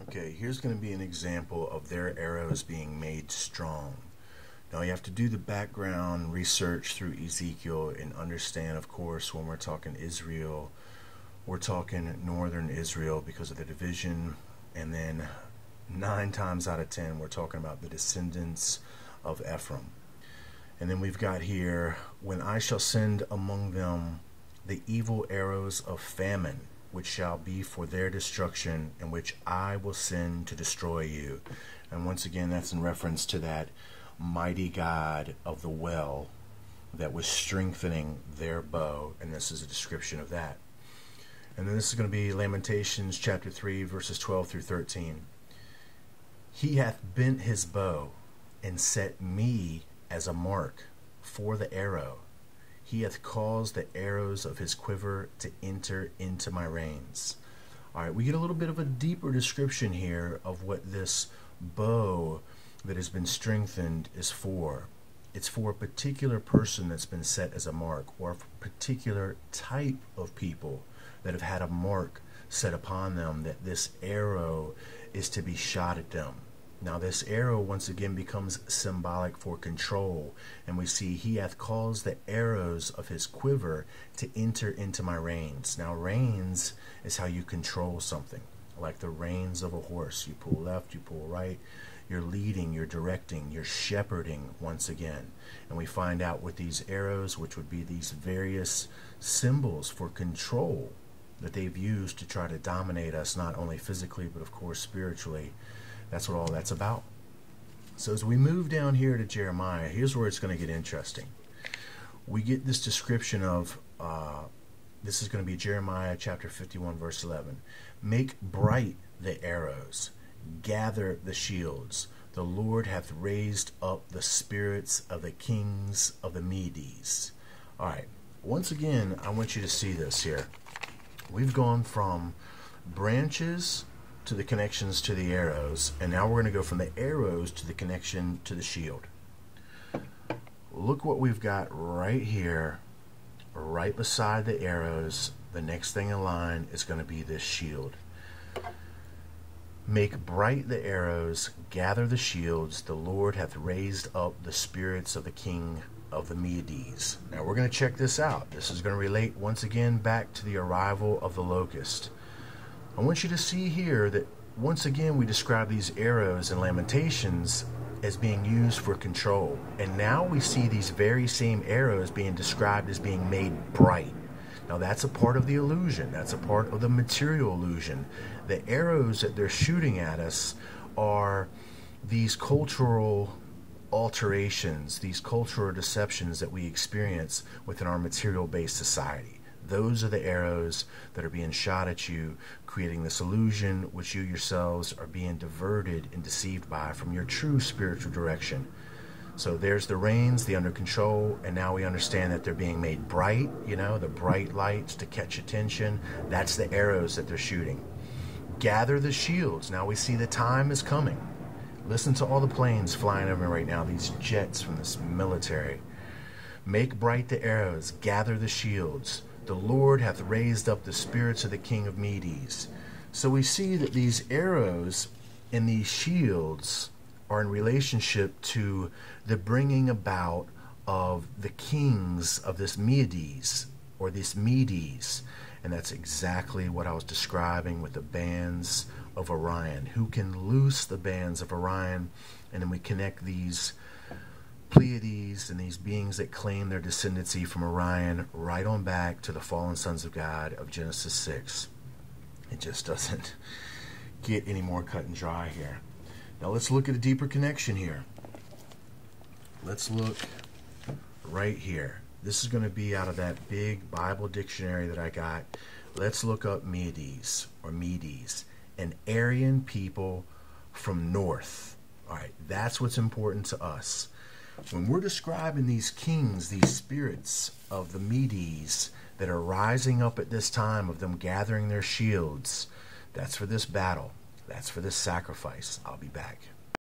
Okay, here's going to be an example of their arrows being made strong. Now you have to do the background research through Ezekiel and understand, of course, when we're talking Israel, we're talking northern Israel because of the division, and then 9 times out of 10 we're talking about the descendants of Ephraim. And then we've got here, when I shall send among them the evil arrows of famine, which shall be for their destruction, and which I will send to destroy you. And once again, that's in reference to that mighty God of the well that was strengthening their bow, and this is a description of that. And then this is going to be Lamentations chapter 3 verses 12 through 13. He hath bent his bow and set me as a mark for the arrow. He hath caused the arrows of his quiver to enter into my reins. All right, we get a little bit of a deeper description here of what this bow that has been strengthened is for. It's for a particular person that's been set as a mark, or a particular type of people that have had a mark set upon them, that this arrow is to be shot at them. Now this arrow once again becomes symbolic for control, and we see he hath caused the arrows of his quiver to enter into my reins. Now reins is how you control something, like the reins of a horse. You pull left, you pull right, you're leading, you're directing, you're shepherding once again. And we find out with these arrows, which would be these various symbols for control that they've used to try to dominate us, not only physically but of course spiritually. That's what all that's about. So as we move down here to Jeremiah, here's where it's going to get interesting. We get this description of, this is going to be Jeremiah chapter 51 verse 11. Make bright the arrows, gather the shields. The Lord hath raised up the spirits of the kings of the Medes. All right, once again, I want you to see this here. We've gone from branches to the connections to the arrows, and now we're going to go from the arrows to the connection to the shield. Look what we've got right here, right beside the arrows. The next thing in line is going to be this shield. Make bright the arrows, gather the shields. The Lord hath raised up the spirits of the king of the Medes. Now we're going to check this out. This is going to relate once again back to the arrival of the locust. I want you to see here that once again we describe these arrows in Lamentations as being used for control. And now we see these very same arrows being described as being made bright. Now that's a part of the illusion. That's a part of the material illusion. The arrows that they're shooting at us are these cultural alterations, these cultural deceptions that we experience within our material-based society. Those are the arrows that are being shot at you, creating this illusion which you yourselves are being diverted and deceived by from your true spiritual direction. So there's the reins, the under control, and now we understand that they're being made bright, you know, the bright lights to catch attention. That's the arrows that they're shooting. Gather the shields. Now we see the time is coming. Listen to all the planes flying over right now, these jets from this military. Make bright the arrows, gather the shields. The Lord hath raised up the spirits of the king of Medes. So we see that these arrows and these shields are in relationship to the bringing about of the kings of this Medes, or this Medes. And that's exactly what I was describing with the bands of Aryan. Who can loose the bands of Aryan? And then we connect these Plieadians and these beings that claim their descendancy from Aryan right on back to the fallen sons of God of Genesis 6. It just doesn't get any more cut and dry here. Now let's look at a deeper connection here. Let's look right here. This is going to be out of that big Bible dictionary that I got. Let's look up Medes, or Medes, an Aryan people from north. All right, that's what's important to us. When we're describing these kings, these spirits of the Medes that are rising up at this time, of them gathering their shields, that's for this battle. That's for this sacrifice. I'll be back.